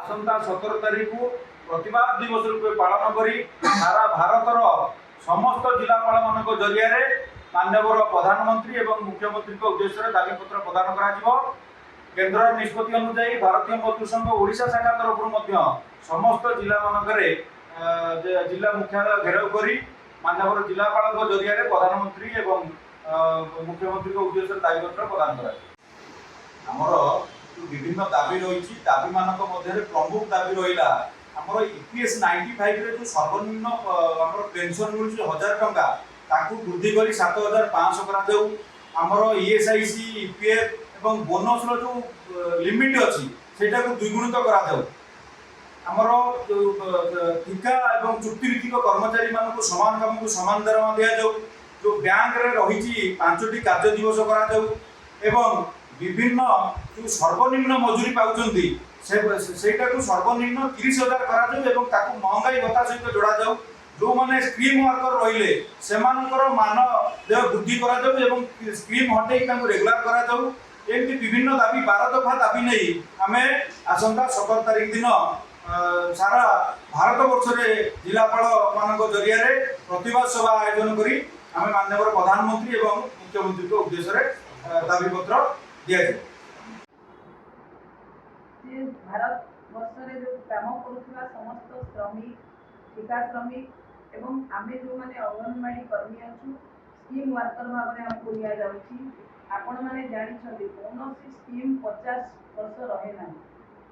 आसंता 17 तारीख को प्रतिवाद दिवस रूपे पालन करी सारा भारतर समस्त जिलापाल मान जरिया माननीय प्रधानमंत्री एवं मुख्यमंत्री उद्देश्य दाबीपत्र प्रदान कर केन्द्र निष्पत्ति अनुसार भारतीय मजदूर संघ ओडिशा शाखा तरफ समस्त जिला मानक जिला मुख्यालय घेराव कर माननीय जिलापाल जरिया प्रधानमंत्री एवं मुख्यमंत्री उद्देश्य दाबीपत्र प्रदान कर विभिन्न दाबी रही दाबी मानक मध्य प्रमुख दाबी रहा आमर ईपीएस 95 रे जो सर्वनिम्न आमर पेंशन मिलुଛି 1000 टंका ताकू वृद्धि करी 7500 करा जाऊ आमर ईएसआईसी ईपीएफ एवं बोनस रो जो लिमिट अछि सेटा को द्विगुणित करा जाऊ आमर ठिका एवं चुक्तिभित्तिक कर्मचारी मानक समान काम को समान दरमा दिया जाऊ जो बैंक रे रही 5टी कार्य दिवस करा जाऊ एवं विभिन्न जो सर्वनिम्न मजूरी पाउछंती सेटा को सर्वनिम्न 30,000 करा जाऊ एवं ताकू महंगाई भत्ता सहित जोड़ा जाऊ जो माने स्क्रीम वर्कर रहिले सेमानकर मान देह वृद्धि करा जाऊ एवं स्क्रीम हटेई तांको रेगुलर करा जाऊ एमती विभिन्न दाबी 12 दफा दाबी नहीं आमे आसंता 17 तारीख दिन सारा भारत वर्ष रे जिलापाल मानक जरिया रे प्रतिवाद सभा आयोजन करी आमे माननीय प्रधानमंत्री एवं मुख्यमंत्री को उद्देश्य रे दाबी पत्र दिया जाए भारत वर्ष रे जो काम करुवा समस्त श्रमिक ठिका श्रमिक एवं आमे जो माने अंगनवाड़ी कर्मी अच्छु स्कीम वर्कर भाव में हमको लिया जाउची आपण माने जानि छथि कोनोसी स्कीम 50 वर्ष रहे ना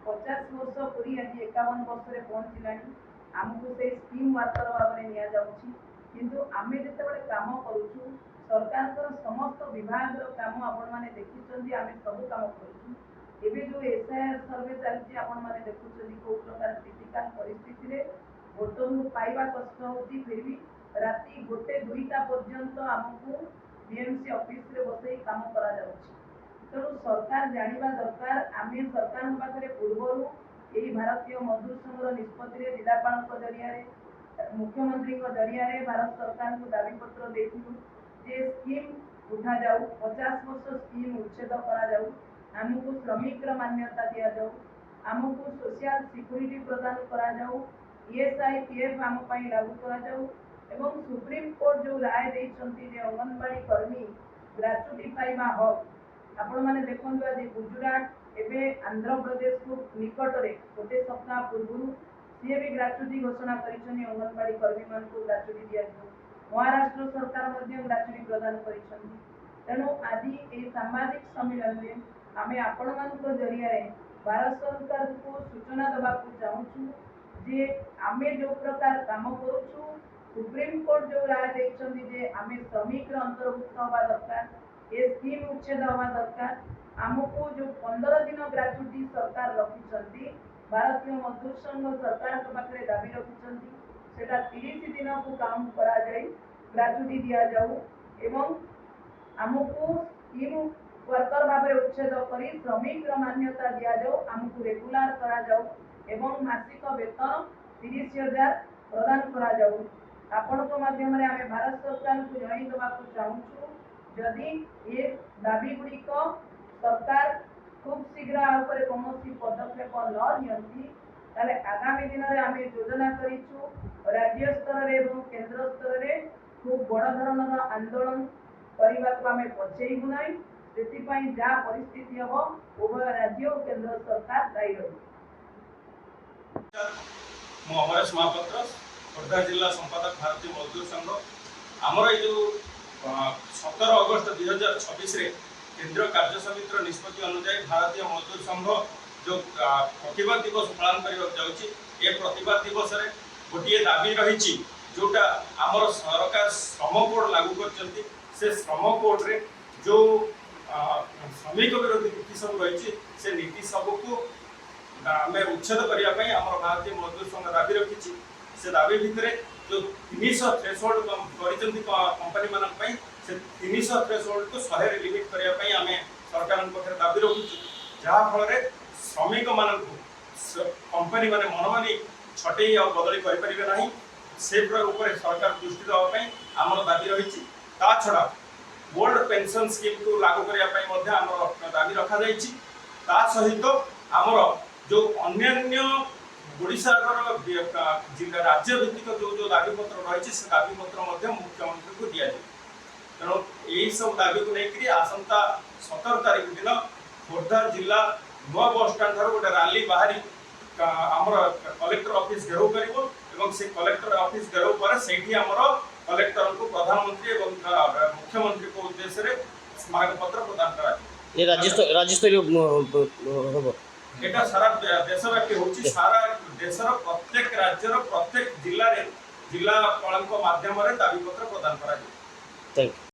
50 वर्ष पूरी आज 51 वर्ष रे पहुंचिलानी हमको से स्कीम वर्कर भाव में लिया जाउची किंतु आमे जते बळे काम करूछु सरकार को समस्त विभाग रो काम आपण माने देखिछन्ती आमे सब काम करूछु एबे जो एसआईआर सर्वे चलती आपण माने देखुछन्ती को प्रकार क्रिटिकल परिस्थिति रे भोटर पाइबा कष्ट होती फिर भी राति 1-2टा पर्यंत हमको बीएमसी ऑफिस रे बसई काम करा जाउछि तेणु सरकार जानिबा दरकार आमे सरकार पाखरे पूर्वरु एही भारतीय मजदूर संघ निष्पत्ति रे जिलापाल को जरिया रे मुख्यमंत्री को जरिया रे भारत सरकार को दाबी पत्र देथिलु जे स्कीम उठा जाऊ 50 वर्ष स्कीम उच्छेद करा जाऊ हमको श्रमिक मान्यता दिया जाऊ हमको सोशल सिक्योरिटी प्रदान करा जाऊ ईएसआई पीएफ हम पई लागू करा जाऊ एवं सुप्रीम कोर्ट जो राय देइछंती जे अंगनवाड़ी कर्मी ग्रेच्युटी पाइबा हक आपण माने देखंतु आज गुजरात एबे आंध्र प्रदेश को निकट रे गोटे सप्ताह पूर्व सीए भी ग्रेच्युटी घोषणा करिछनी अंगनवाड़ी कर्मी मान को ग्रेच्युटी दिया जाऊ महाराष्ट्र सरकार मध्ये ग्रेच्युटी प्रदान करिछनी तेणु आज ए सामाजिक सम्मेलन में आमे आपण मानक जरिया रे भारत सरकार को सूचना दबा को चाहूछु जे आमे जो प्रकार काम करूछु सुप्रीम कोर्ट जो राय देछंती जे आमे श्रमिक र अंतर्भुक्त होबा दरकार ए स्कीम उच्छेद होबा दरकार हमको जो 15 दिन ग्रेच्युटी सरकार रखिछंती भारतीय मजदूर संघ सरकार के पाखरे दाबी रखिछंती सेटा 30 दिन को काम करा जाई ग्रेच्युटी दिया जाऊ एवं हमको स्कीम वर्कर भाव उच्छेद करी श्रमिक मान्यता दिया जाऊ हमको रेगुलर करा जाऊ एवं मासिक वेतन 30,000 प्रदान करा जाऊ आपण को माध्यम रे हमें भारत सरकार को जणाई दबा को चाहूछु जदि ए दाबी गुडी को सरकार खूब शीघ्र ऊपर कोनोसी पदक्षेप न नियंती ताले आगामी दिन रे हमें योजना करिछु राज्य स्तर रे एवं केंद्र स्तर रे खूब बड़ धरणर आंदोलन करबा को हमें पछेइबु नै सेति पई जा परिस्थिति हो उभय राज्य और केंद्र सरकार दायी रही मो अमरेश महापात्र खोर्धा जिला संपादक भारतीय मजदूर संघ आमर ये जो 17 अगस्त 2026 रे केंद्रीय कार्य समितिर निष्पत्ति अनुसार भारतीय मजदूर संघ जो प्रतिवाद दिवस पालन करबा जाउची ए प्रतिवाद दिवस रे गोटे दाबी रही जोटा आमर सरकार श्रम कोड लागू करचंती से श्रम कोड रे जो श्रमिक विरोधी नीति सब रही से नीति सबको आम उच्छेद करने आम भारतीय मजदूर संघ दाबी रखी से दाबी भितर जो 300 थ्रेशोल्ड कंपनी मान से 300 थ्रेशोल्ड को 100 लिमिट करने आम सरकार पाखे दाबी रखुचु जहाँफल श्रमिक मान कंपनी मैंने मनमानी छटे आ बदली करें ना से सरकार दृष्टि देवाई आम दाबी रही छड़ा ओल्ड पेंशन स्कीम को लागू करने दाबी रखा सहित आमर जो अन्य ओडिशार जिला राज्य भित्तिक जो दाबीपत्र रही से दाबीपत्र मुख्यमंत्री को दिया तेणु यही सब दाबी को लेकर आसंता 17 तारीख दिन खोर्धा जिला नुआ बस स्टाण्ड ठार गोटे रैली बाहरी आमर कलेक्टर ऑफिस घेराव कर से कलेक्टर ऑफिस घेराव पर से कलेक्टर को प्रधानमंत्री और मुख्यमंत्री को उद्देश्य स्मारक पत्र प्रदान करा ये राज्य स्तरीय हम एटा सारा देशव्यापी होची सारा देशर प्रत्येक राज्यर प्रत्येक जिल्ला रे जिल्लापाल माध्यम दाबी पत्र प्रदान करा थैंक यू।